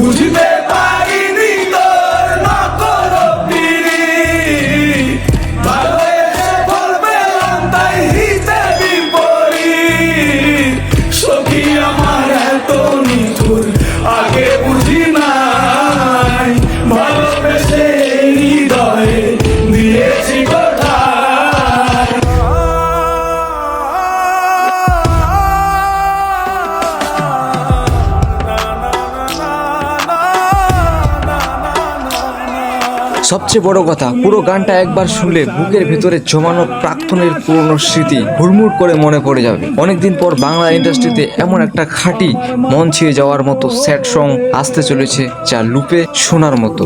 বুঝতে পারিনি তোর নকল পিরিত, ভালোবেসে ফল পেলাম তাই হিতে বিপরীত। সখী আমার এত নিঠুর আগে বুঝি নাই, ভালোবেসে হৃদয়ে দিয়েছি কোথায়। সবচেয়ে বড় কথা, পুরো গানটা একবার শুনলে বুকের ভেতরে জমানো প্রাক্তনের পুরনো স্মৃতি হুড়মুড় করে মনে পড়ে যাবে। অনেকদিন পর বাংলা ইন্ডাস্ট্রিতে এমন একটা খাঁটি মন ছুঁয়ে যাওয়ার মতো স্যাড সং আসতে চলেছে, যা লুপে শোনার মতো।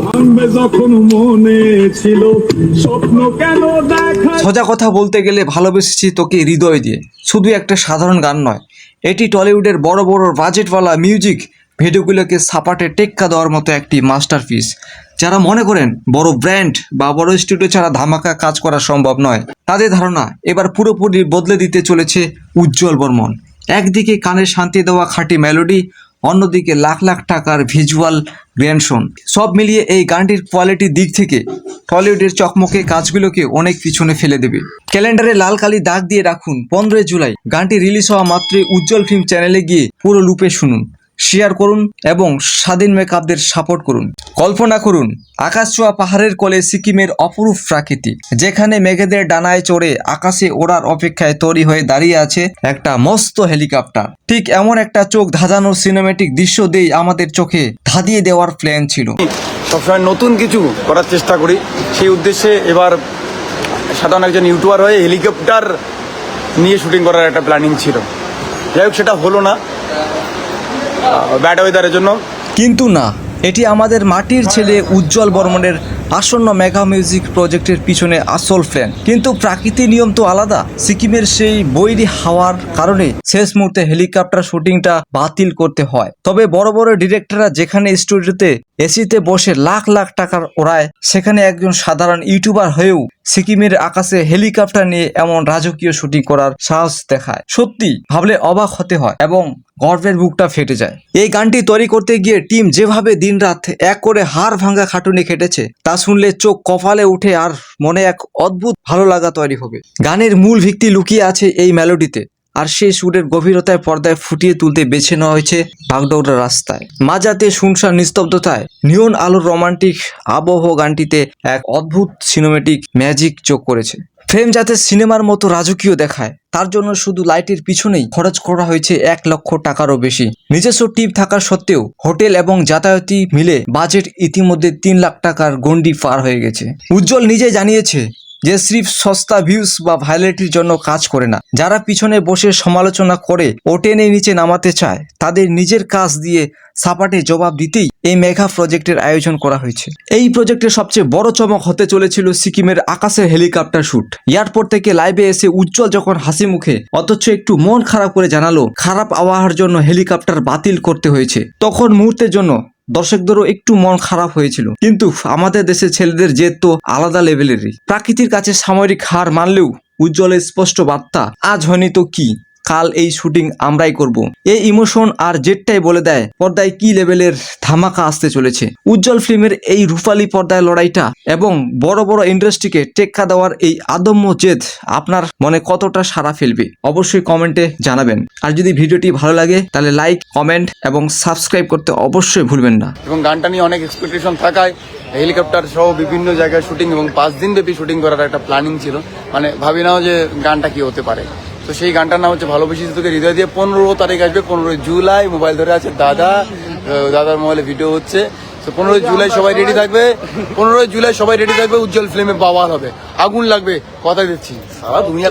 সোজা কথা বলতে গেলে ভালোবেসেছি তোকে হৃদয় দিয়ে শুধু একটা সাধারণ গান নয়, এটি টলিউডের বড় বড় বাজেটওয়ালা মিউজিক ভিডিওগুলোকে সাপাটে টেক্কা দেওয়ার মতো একটি মাস্টারপিস। যারা মনে করেন বড় ব্র্যান্ড বা বড় স্টুডিও ছাড়া ধামাকা কাজ করা সম্ভব নয়, তাদের ধারণা এবার পুরোপুরি বদলে দিতে চলেছে উজ্জ্বল বর্মন। একদিকে কানে শান্তি দেওয়া খাঁটি মেলোডি, অন্যদিকে লাখ লাখ টাকার ভিজুয়াল গ্র্যান্ডশন। সব মিলিয়ে এই গানটির কোয়ালিটির দিক থেকে টলিউডের চকমকে কাজগুলোকে অনেক পিছনে ফেলে দেবে। ক্যালেন্ডারে লাল কালি দাগ দিয়ে রাখুন 15 জুলাই। গানটি রিলিজ হওয়া মাত্রই উজ্জ্বল ফিল্ম চ্যানেলে গিয়ে পুরো লুপে শুনুন, শেয়ার করুন এবং স্বাধীন মেকআপদের সাপোর্ট করুন। কল্পনা করুন আকাশ ছোঁয়া পাহাড়ের কোলে সিকিমের অপরূপ প্রাকৃতি, যেখানে মেঘেদের ডানায় চড়ে আকাশে ওড়ার অপেক্ষায় তৈরি হয়ে দাঁড়িয়ে আছে একটা মস্ত হেলিকপ্টার। ঠিক এমন একটা চোখ ধাঁধানোর সিনেমেটিক দৃশ্য দিয়ে আমাদের চোখে ধাঁধিয়ে দেওয়ার প্ল্যান ছিল। সবসময় নতুন কিছু করার চেষ্টা করি, সেই উদ্দেশ্যে এবার সাধারণ একজন ইউটিউবার হয়ে হেলিকপ্টার নিয়ে শুটিং করার একটা প্ল্যানিং ছিল। যাই হোক, সেটা হলো না ব্যাড ওয়েদারের জন্য। কিন্তু না, এটি আমাদের মাটির ছেলে উজ্জ্বল বর্মনের আসন্ন মেগা মিউজিক প্রজেক্টের পিছনে আসল প্ল্যান। কিন্তু প্রাকৃতিক নিয়ম তো আলাদা। সিকিমের সেই বৈরী হাওয়ার কারণে শেষ মুহূর্তে হেলিকপ্টার শুটিংটা বাতিল করতে হয়। তবে বড় বড় ডিরেক্টররা যেখানে স্টুডিওতে এসিতে বসে লাখ লাখ টাকার ওড়ায়, সেখানে একজন সাধারণ ইউটিউবার হয়েও সিকিমের আকাশে হেলিকপ্টার নিয়ে এমন রাজকীয় শুটিং করার সাহস দেখায়। সত্যি ভাবলে অবাক হতে হয় এবং গর্বের বুকটা ফেটে যায়। এই গানটি তৈরি করতে গিয়ে টিম যেভাবে দিনরাত এক করে হাড় ভাঙা খাটুনি খেটেছে, তা শুনলে চোখ কপালে উঠে আর মনে এক অদ্ভুত ভালো লাগা তৈরি হবে। গানের মূল ভিত্তি লুকিয়ে আছে এই মেলোডিতে, আর সেই সুরের গভীরতায় পর্দায় ফুটিয়ে তুলতে বেছে নেওয়া হয়েছে বাগডোগরা রাস্তায়। মাঝরাতে শুনশান নিস্তব্ধতায় নিয়ন আলোর রোমান্টিক আবহ গানটিতে এক অদ্ভুত সিনেমেটিক ম্যাজিক যোগ করেছে। ফ্রেম যাতে সিনেমার মতো রাজকীয় দেখায়, তার জন্য শুধু লাইটের পিছনেই খরচ করা হয়েছে 1 লক্ষ টাকারও বেশি। নিজস্ব টিম থাকা সত্ত্বেও হোটেল এবং যাতায়াতি মিলে বাজেট ইতিমধ্যে 3 লাখ টাকার গন্ডি পার হয়ে গেছে। উজ্জ্বল নিজে জানিয়েছে যে স্রেফ সস্তা ভিউজ বা ভাইরালিটির জন্য কাজ করে না। যারা পিছনে বসে সমালোচনা করে ও টেনে নিচে নামাতে চায়, তাদের নিজের কাজ দিয়ে সাপাটে জবাব দিতেই এই মেগা প্রজেক্টের আয়োজন করা হয়েছে। এই প্রজেক্টের সবচেয়ে বড় চমক হতে চলেছিল সিকিমের আকাশের হেলিকপ্টার শুট। এয়ারপোর্ট থেকে লাইভে এসে উজ্জ্বল যখন হাসি মুখে অথচ একটু মন খারাপ করে জানালো খারাপ আবহাওয়ার জন্য হেলিকপ্টার বাতিল করতে হয়েছে, তখন মুহূর্তের জন্য দর্শকদেরও একটু মন খারাপ হয়েছিল। কিন্তু আমাদের দেশের ছেলেদের জেদ তো আলাদা লেভেলেরই। প্রাকৃতির কাছে সামরিক হার মানলেও উজ্জ্বলের স্পষ্ট বার্তা, আজ হয়নি তো কি, কাল এই শুটিং আমরাই করব। এই ইমোশন আর জেদটাই বলে দেয় পর্দায় কি লেভেলের ধামাকা আসতে চলেছে। উজ্জ্বল ফিল্মের এই রূপালী পর্দায় লড়াইটা এবং বড় বড় ইন্ডাস্ট্রিকে টেক্কা দেওয়ার এই আদম্য জেদ আপনার মনে কতটা সাড়া ফেলবে অবশ্যই কমেন্টে জানাবেন। আর যদি ভিডিওটি ভালো লাগে তাহলে লাইক, কমেন্ট এবং সাবস্ক্রাইব করতে অবশ্যই ভুলবেন না। এবং গানটা নিয়ে অনেক এক্সপেকটেশন থাকায় হেলিকপ্টার সহ বিভিন্ন জায়গায় শুটিং এবং 5 দিন ব্যাপী শুটিং করার একটা প্ল্যানিং ছিল। মানে ভাবি নাও যে গানটা কি হতে পারে। তো সেই গানটার নাম হচ্ছে ভালোবেসে তোকে হৃদয় দিয়ে। 15 তারিখ আসবে, 15 জুলাই। মোবাইল ধরে আছে দাদার মোবাইলে ভিডিও হচ্ছে। তো 15 জুলাই সবাই রেডি থাকবে। 15 জুলাই সবাই রেডি থাকবে। উজ্জ্বল ফিল্মে বাওয়াল হবে, আগুন লাগবে, কথা দিচ্ছি। সারা দুনিয়া